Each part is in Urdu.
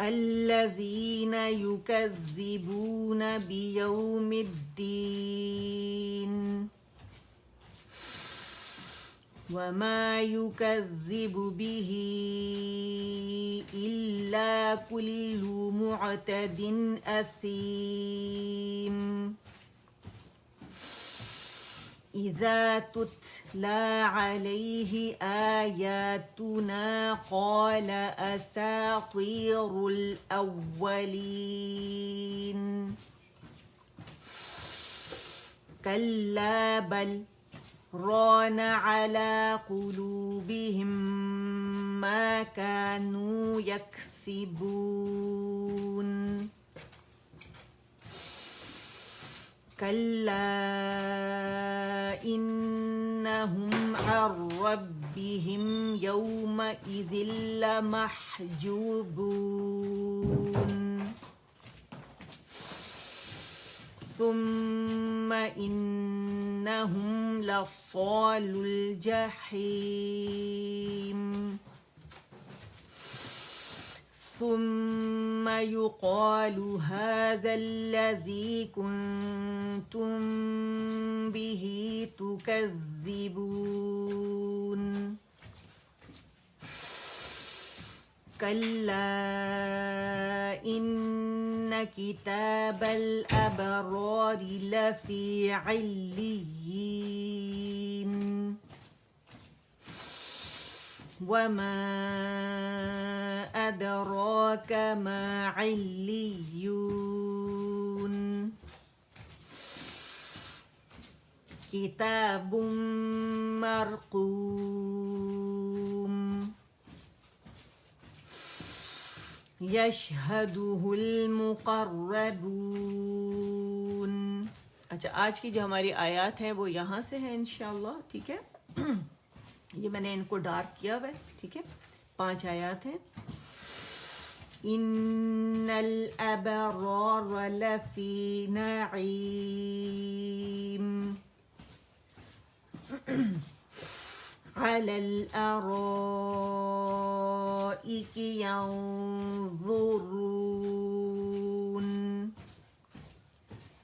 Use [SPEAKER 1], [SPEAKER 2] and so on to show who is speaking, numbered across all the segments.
[SPEAKER 1] الذين يكذبون بيوم الدين وما يكذب به إلا إلا كل معتد أثيم إذا تتلى عليه آياتنا قال أساطير الأولين كلا بل ران على قلوبهم ما كانوا يكسبون كلا إنهم عن ربهم يومئذ لمحجوبون ثم إنهم لصالو الجحيم ثم يقال هذا الذي كنتم به تكذبون كلا إن كتاب الأبرار لفي عليين وما أدراك ما عليون كتاب مرقوم يشهده المقربون. اچھا آج کی جو ہماری آیات ہیں وہ یہاں سے ہیں انشاءاللہ. ٹھیک ہے یہ میں نے ان کو ڈارک کیا ہوا ہے. ٹھیک ہے 5 آیات ہیں. ان الابرار لفی نعیم على الأرائك ينظرون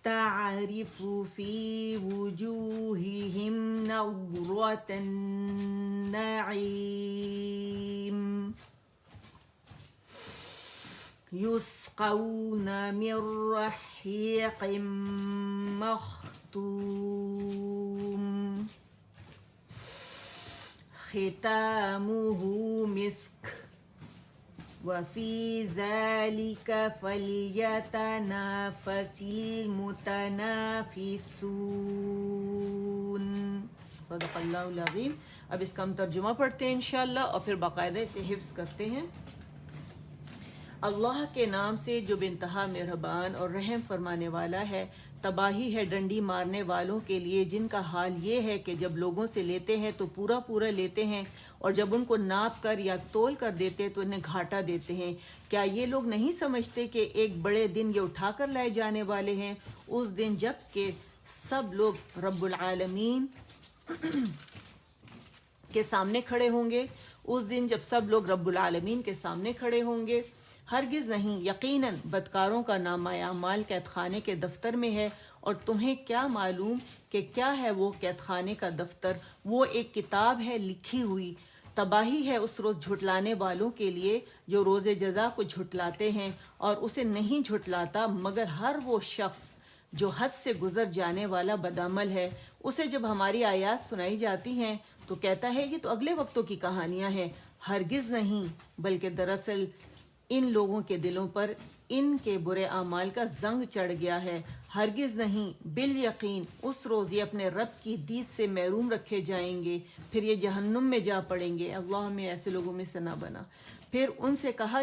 [SPEAKER 1] تعرف في وجوههم نضرة النعيم يسقون من رحيق مختوم ختامه مسك وفي ذلك فليتنافس المتنافسون. صدق اللہ العظیم. اب اس کا ہم ترجمہ پڑھتے ہیں انشاءاللہ اور پھر باقاعدہ اسے حفظ کرتے ہیں. اللہ کے نام سے جو بے انتہا مہربان اور رحم فرمانے والا ہے. تباہی ہے ڈنڈی مارنے والوں کے لیے جن کا حال یہ ہے کہ جب لوگوں سے لیتے ہیں تو پورا پورا لیتے ہیں اور جب ان کو ناپ کر یا تول کر دیتے تو انہیں گھاٹا دیتے ہیں. کیا یہ لوگ نہیں سمجھتے کہ ایک بڑے دن یہ اٹھا کر لائے جانے والے ہیں؟ اس دن جب کہ سب لوگ رب العالمین کے سامنے کھڑے ہوں گے. اس دن جب سب لوگ رب العالمین کے سامنے کھڑے ہوں گے. ہرگز نہیں، یقیناً بدکاروں کا نامہ اعمال قید خانے کے دفتر میں ہے، اور تمہیں کیا معلوم کہ کیا ہے وہ قید خانے کا دفتر؟ وہ ایک کتاب ہے لکھی ہوئی. تباہی ہے اس روز جھٹلانے والوں کے لیے جو روز جزا کو جھٹلاتے ہیں اور اسے نہیں جھٹلاتا مگر ہر وہ شخص جو حد سے گزر جانے والا بدعمل ہے. اسے جب ہماری آیات سنائی جاتی ہیں تو کہتا ہے یہ تو اگلے وقتوں کی کہانیاں ہیں. ہرگز نہیں، بلکہ دراصل ان لوگوں کے دلوں پر ان کے برے اعمال کا زنگ چڑھ گیا ہے. ہرگز نہیں، بالیقین اس روز یہ اپنے رب کی دید سے محروم رکھے جائیں گے، پھر یہ جہنم میں جا پڑیں گے. اللہ ہمیں ایسے لوگوں میں سے نہ بنا. پھر ان سے کہا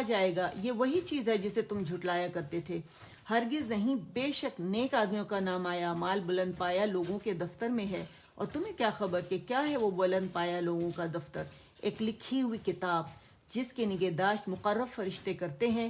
[SPEAKER 1] جائے گا یہ وہی چیز ہے جسے تم جھٹلایا کرتے تھے. ہرگز نہیں، بے شک نیک آدمیوں کا نامہ اعمال بلند پایا لوگوں کے دفتر میں ہے. اور تمہیں کیا خبر کہ کیا ہے وہ بلند پایا لوگوں کا دفتر؟ ایک لکھی ہوئی کتاب جس کی نگہداشت مقرب فرشتے کرتے ہیں.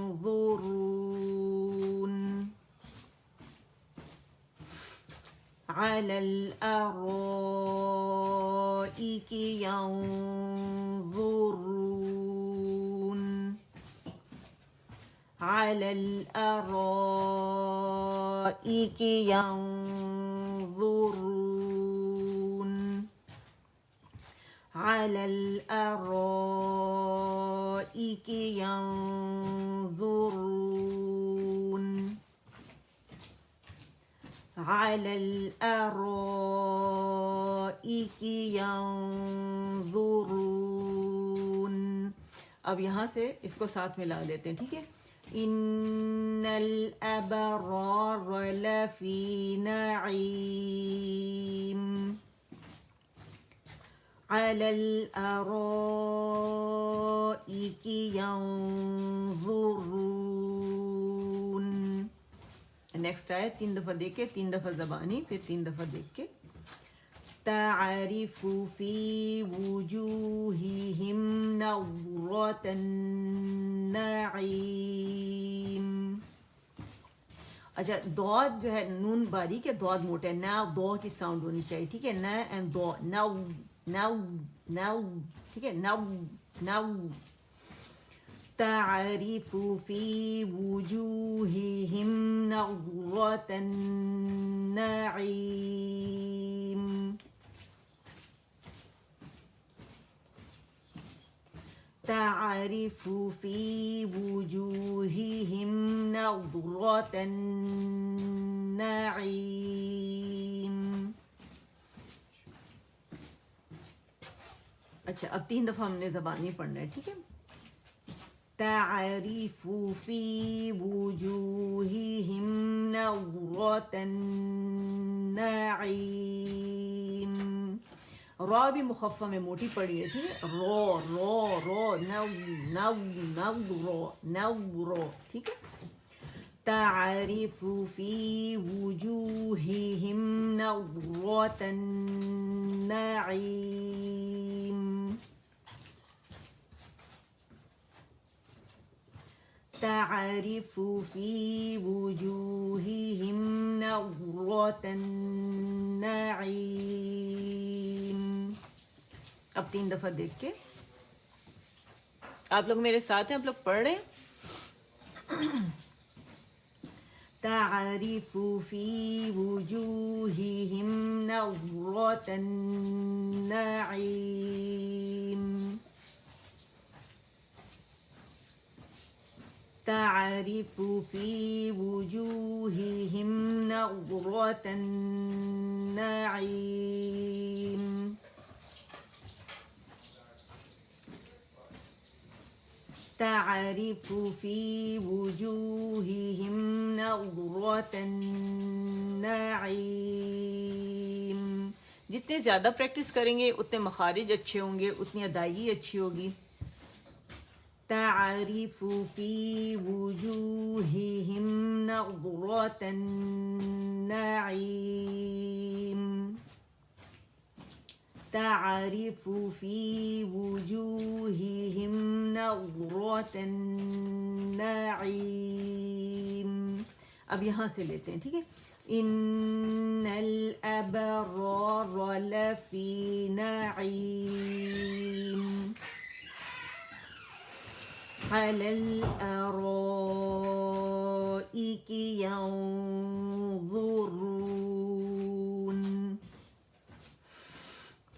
[SPEAKER 1] على الأرائك ينظرون على الأرائك ينظرون على الأرائك ينظرون على الأرائك ينظرون. اب یہاں سے اس کو ساتھ ملا لیتے ہیں, ٹھیک ہے. ان الابرار لفی نعیم على الارائك ينظرون. نیکسٹ آئے, 3 دفعہ دیکھ کے, 3 دفعہ زبانی, پھر 3 دفعہ دیکھ کے. تعرف في وجوههم نظرة النعيم. اچھا, دود جو ہے, نون باریک ہے, دود موٹا ہے, نا دو کی ساؤنڈ ہونی چاہیے, ٹھیک ہے. نا اینڈ دو, نو نو نو, ٹھیک ہے, نو نو. تعرف في وجوههم نظرة النعيم. تعرف في وجوههم نظرة النعيم. اچھا, اب 3 دفعہ ہم نے زبانی پڑھنا ہے, ٹھیک ہے. تعرف في وجوههم نظرة النعيم. را بھی مخفف میں موٹی پڑی ہے, ٹھیک ہے. رو رو رو, نو نو نو رو, نو رو, ٹھیک ہے. تعرف في وجوههم نظرة النعيم. تعرف في وجوههم نظرة النعيم. اب 3 دفعہ دیکھ کے, آپ لوگ میرے ساتھ ہیں, آپ لوگ پڑھ رہے ہیں. تعرف في وجوههم نظرة النعيم. تعرف في وجوههم نظرة النعيم. تعرف في وجوههم نظرة النعيم. جتنے زیادہ پریکٹس کریں گے اتنے مخارج اچھے ہوں گے, اتنی ادائیگی اچھی ہوگی. تعرف في وجوههم نظرة النعيم. تعرف في وجوههم نظرة النعيم. اب یہاں سے لیتے ہیں, ٹھیک ہے. ان الابرار لفی نعیم على الأرائك ينظرون.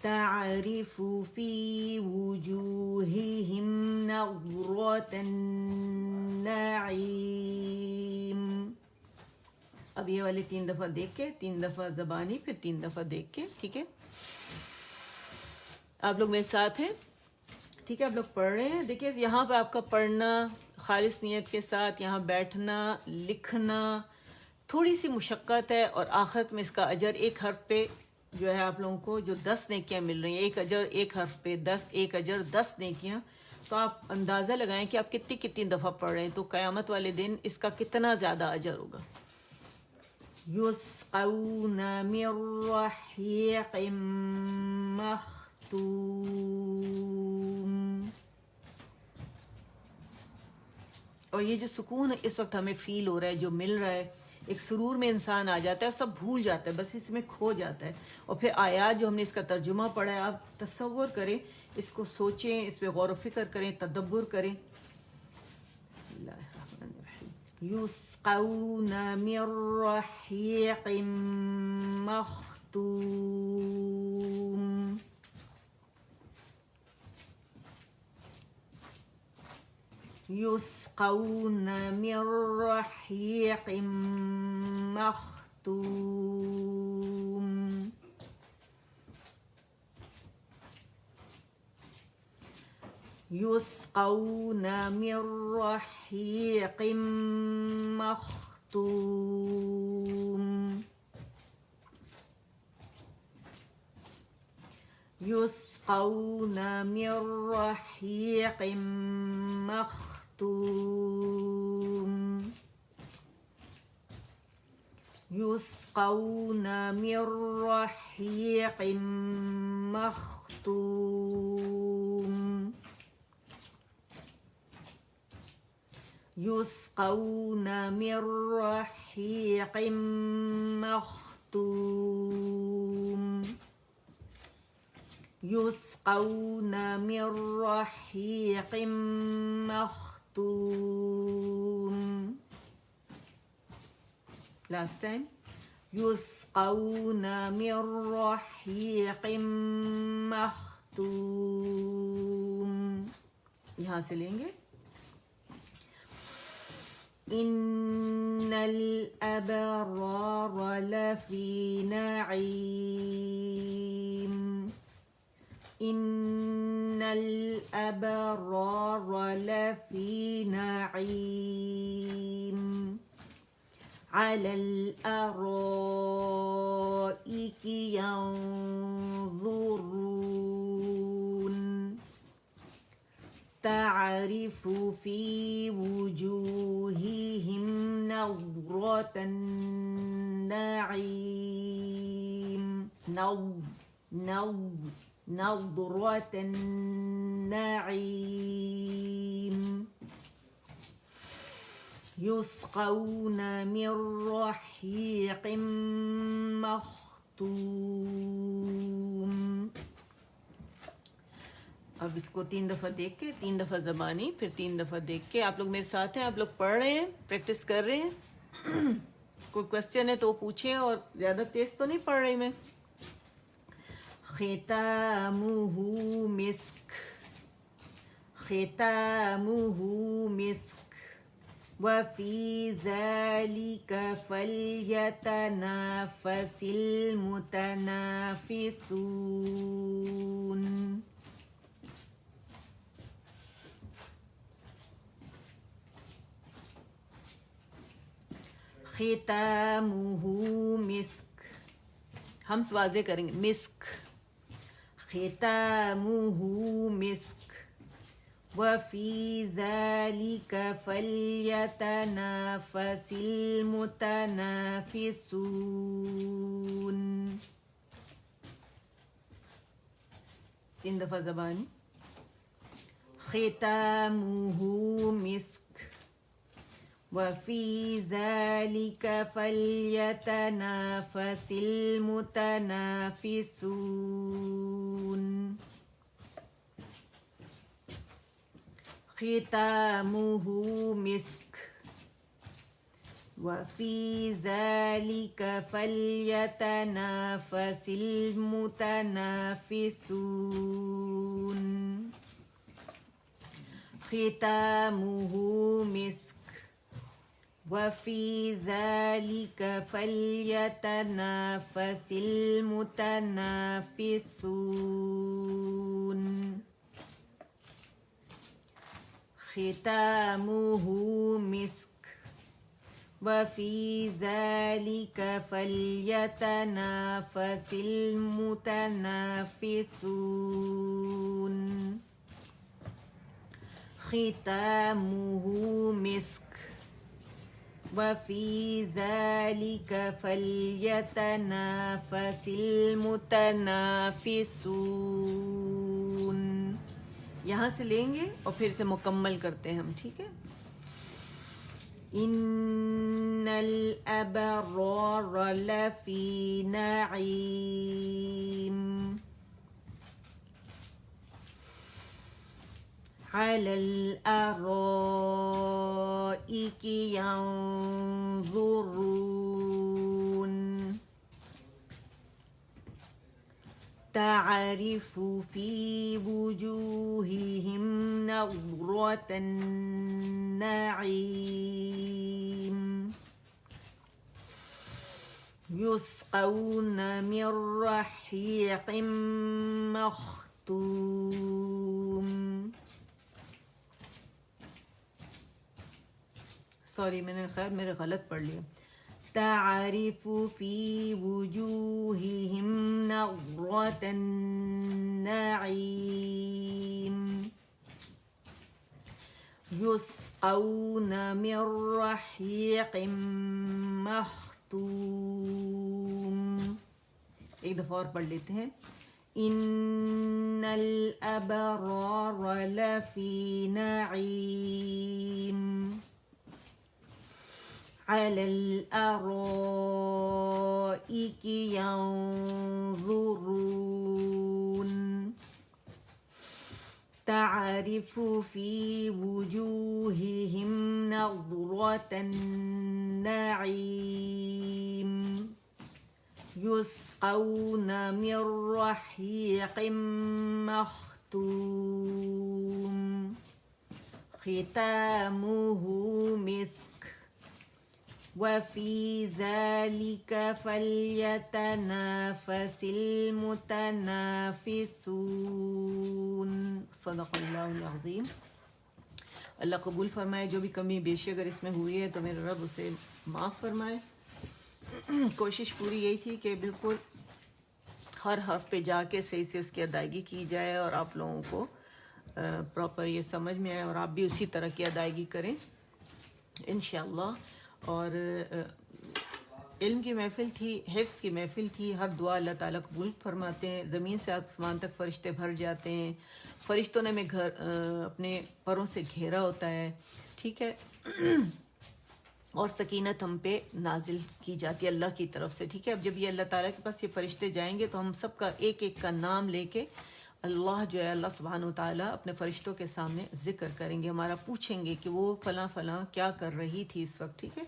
[SPEAKER 1] تعرف في وجوههم نظرة النعيم. اب یہ والے 3 دفعہ دیکھ کے, 3 دفعہ زبانی, پھر 3 دفعہ دیکھ کے, ٹھیک ہے. آپ لوگ میرے ساتھ ہیں, ٹھیک ہے. آپ لوگ پڑھ رہے ہیں. دیکھیے یہاں پہ آپ کا پڑھنا خالص نیت کے ساتھ, یہاں بیٹھنا, لکھنا تھوڑی سی مشقت ہے, اور آخرت میں اس کا اجر ایک حرف پہ جو ہے آپ لوگوں کو جو 10 نیکیاں مل رہی ہیں, ایک اجر ایک حرف پہ 10, ایک اجر 10 نیکیاں. تو آپ اندازہ لگائیں کہ آپ کتنی دفعہ پڑھ رہے ہیں, تو قیامت والے دن اس کا کتنا زیادہ اجر ہوگا. یسقون من رحیق مختوم. اور یہ جو سکون اس وقت ہمیں فیل ہو رہا ہے، جو مل رہا ہے، ایک سرور میں انسان آ جاتا ہے، سب بھول جاتا ہے، بس اس میں کھو جاتا ہے. اور پھر آیات جو ہم نے اس کا ترجمہ پڑھا ہے، آپ تصور کریں، اس کو سوچیں، اس پہ غور و فکر کریں، تدبر کریں. بسم اللہ الرحمن الرحیم. یسقون من رحیق مختوم. يسقون من رحيق مختوم. يسقون من رحيق مختوم. يسقون من رحيق مختوم. يسقون من رحيق مختوم. يسقون من رحيق مختوم. يسقون من رحيق مختوم. Last time. يسقون من رحيق مختوم. یہاں سے لیں گے. إن الأبرار لفي نعيم. إن الأبرار لفي نعيم على الأرائك ينظرون تعرف في وجوههم نظرة النعيم نظرة النعيم. يسقون من رحيق مختوم. اب اس کو 3 دفعہ دیکھ کے، 3 دفعہ زبانی، پھر 3 دفعہ دیکھ کے. آپ لوگ میرے ساتھ ہیں، آپ لوگ پڑھ رہے ہیں، پریکٹس کر رہے ہیں. کوئی کوشچن ہے تو پوچھیں، اور زیادہ تیز تو نہیں پڑھ رہی میں. ختامہ مسک. ختامہ مسک. وفی ذلک فلیتنافس المتنافسون. ختامہ مسک. ہم واضح کریں گے. مسک. ختامہ مسک. وفی ذلک فلیتنافس المتنافسون. 3 دفعہ زبانی. ختامہ مسک. وفی ذلک فلیتنافس المتنافسون. ختامہ مسک. وفی ذلک فلیتنافس المتنافسون. ختامہ مسک. وفی ذلک فلیتنافس المتنافسون. ختامہ مسک. وفی ذلک فلیتنافس المتنافسون. ختامہ مسک. وفی ذلک فلیتنافس المتنافسون. یہاں سے لیں گے اور پھر سے مکمل کرتے ہیں ہم، ٹھیک ہے. إن الأبرار لفي نعيم على الأرائك ينظرون تعرف في وجوههم نضرة النعيم يسقون من رحيق مختوم. سوری میرے غلط پڑھ لیا. تعرف في وجوههم نضرة النعيم يسقون من رحيق مختوم. ایک دفعہ اور پڑھ لیتے ہیں. ان الابرار لفی نعیم على الأرائك ينظرون تعرف في وجوههم نضرة النعيم يسقون من رحيق مختوم ختامه مسك وفي ذلك فليتنافس المتنافسون. صدق اللہ العظیم. اللہ قبول فرمائے. جو بھی کمی بیشی اگر اس میں ہوئی ہے تو میرے رب اسے معاف فرمائے. کوشش پوری یہی تھی کہ بالکل ہر حرف پہ جا کے صحیح سے اس کی ادائیگی کی جائے اور آپ لوگوں کو پراپر یہ سمجھ میں آئے اور آپ بھی اسی طرح کی ادائیگی کریں انشاءاللہ. اور علم کی محفل تھی, حفظ کی محفل تھی. ہر دعا اللہ تعالیٰ قبول فرماتے ہیں. زمین سے آسمان تک فرشتے بھر جاتے ہیں. فرشتوں نے ہمیں گھر اپنے پروں سے گھیرا ہوتا ہے, ٹھیک ہے, اور سکینت ہم پہ نازل کی جاتی ہے اللہ کی طرف سے, ٹھیک ہے. اب جب یہ اللہ تعالیٰ کے پاس یہ فرشتے جائیں گے تو ہم سب کا ایک ایک کا نام لے کے اللہ جو ہے اللہ سبحانہ وتعالیٰ اپنے فرشتوں کے سامنے ذکر کریں گے, ہمارا پوچھیں گے کہ وہ فلاں فلاں کیا کر رہی تھی اس وقت, ٹھیک ہے.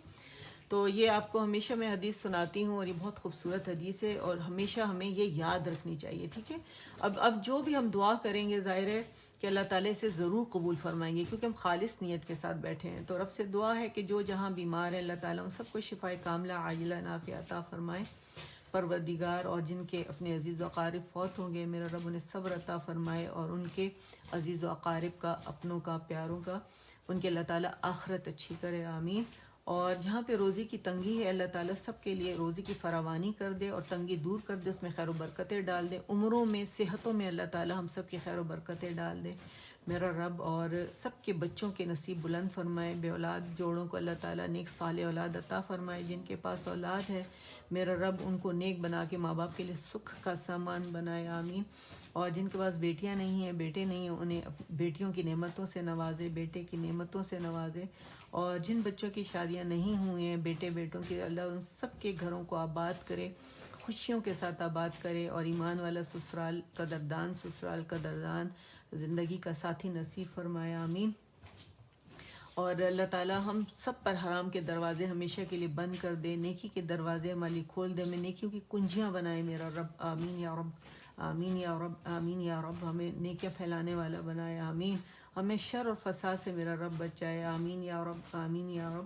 [SPEAKER 1] تو یہ آپ کو ہمیشہ میں حدیث سناتی ہوں اور یہ بہت خوبصورت حدیث ہے اور ہمیشہ ہمیں یہ یاد رکھنی چاہیے, ٹھیک ہے. اب جو بھی ہم دعا کریں گے ظاہر ہے کہ اللہ تعالیٰ اسے ضرور قبول فرمائیں گے کیونکہ ہم خالص نیت کے ساتھ بیٹھے ہیں. تو رب سے دعا ہے کہ جو جہاں بیمار ہیں اللہ تعالیٰ ان سب کو شفائے کاملہ عاجلہ نافعہ عطا فرمائے. پروردگار اور جن کے اپنے عزیز و اقارب فوت ہوں گے میرا رب انہیں صبر عطا فرمائے اور ان کے عزیز و اقارب کا, اپنوں کا, پیاروں کا, ان کے اللہ تعالیٰ آخرت اچھی کرے, آمین. اور جہاں پہ روزی کی تنگی ہے اللہ تعالیٰ سب کے لیے روزی کی فراوانی کر دے اور تنگی دور کر دے, اس میں خیر و برکتیں ڈال دے. عمروں میں صحتوں میں اللہ تعالیٰ ہم سب کی خیر و برکتیں ڈال دے میرا رب. اور سب کے بچوں کے نصیب بلند فرمائے. بے اولاد جوڑوں کو اللہ تعالیٰ نیک صالح اولاد عطا فرمائے. جن کے پاس اولاد ہے میرا رب ان کو نیک بنا کے ماں باپ کے لیے سکھ کا سامان بنائے, آمین. اور جن کے پاس بیٹیاں نہیں ہیں, بیٹے نہیں ہیں, انہیں بیٹیوں کی نعمتوں سے نوازے, بیٹے کی نعمتوں سے نوازے. اور جن بچوں کی شادیاں نہیں ہوئی ہیں بیٹے بیٹوں کی, اللہ ان سب کے گھروں کو آباد کرے, خوشیوں کے ساتھ آباد کرے اور ایمان والا سسرال, قدردان سسرال, قدردان زندگی کا ساتھی نصیب فرمائے, آمین. اور اللہ تعالیٰ ہم سب پر حرام کے دروازے ہمیشہ کے لیے بند کر دے, نیکی کے دروازے ہمارے کھول دے, ہمیں نیکیوں کی کنجیاں بنائے میرا رب, آمین یا رب, آمین یا رب, آمین یا رب. ہمیں نیکیاں پھیلانے والا بنائے, آمین. ہمیں شر اور فساد سے میرا رب بچائے, آمین یا رب, آمین یا رب.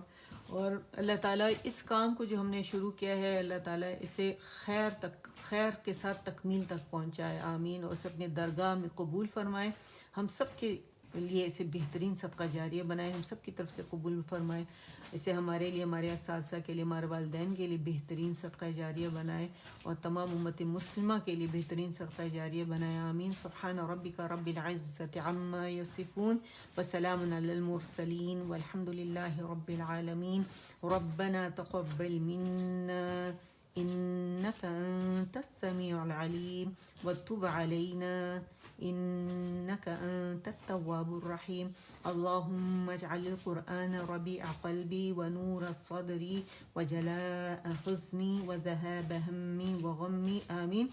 [SPEAKER 1] اور اللہ تعالیٰ اس کام کو جو ہم نے شروع کیا ہے اللہ تعالیٰ اسے خیر کے ساتھ تکمیل تک پہنچائے, آمین. اور اسے اپنے درگاہ میں قبول فرمائے, ہم سب کے لیے اسے بہترین صدقہ جاریہ بنائے, ہم سب کی طرف سے قبول فرمائے. اسے ہمارے لیے, ہمارے اساتذہ کے لیے, ہمارے والدین کے لیے بہترین صدقہ جاریہ بنائے اور تمام امت مسلمہ کے لیے بہترین صدقہ جاریہ بنائے, آمین. سبحان ربک رب العزة عما یصفون وسلام علی المرسلین والحمد للہ رب العالمین. ربنا تقبل منا إنك أنت السميع العليم وتب علينا إنك أنت التواب الرحيم اللهم اجعل القرآن ربيع قلبي ونور صدري وجلاء حزني وذهاب همي وغمي آمين.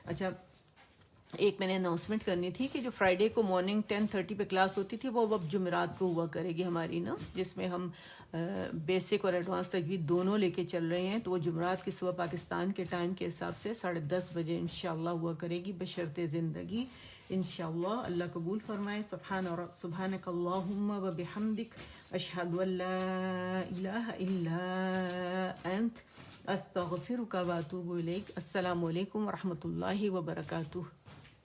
[SPEAKER 1] اچھا ایک میں نے اناؤنسمنٹ کرنی تھی کہ جو فرائیڈے کو مارننگ 10:30 پہ کلاس ہوتی تھی وہ اب جمعرات کو ہوا کرے گی ہماری نا، جس میں ہم بیسک اور ایڈوانس تجوید دونوں لے کے چل رہے ہیں. تو وہ جمعرات کی صبح پاکستان کے ٹائم کے حساب سے 10:30 بجے انشاءاللہ ہوا کرے گی بشرط زندگی انشاءاللہ. اللہ قبول فرمائے. سبحانک اللہم و بحمدک اشہد ان لا الہ الا انت استغفرک و اتوب الیک. السلام علیکم ورحمۃ اللہ وبرکاتہ.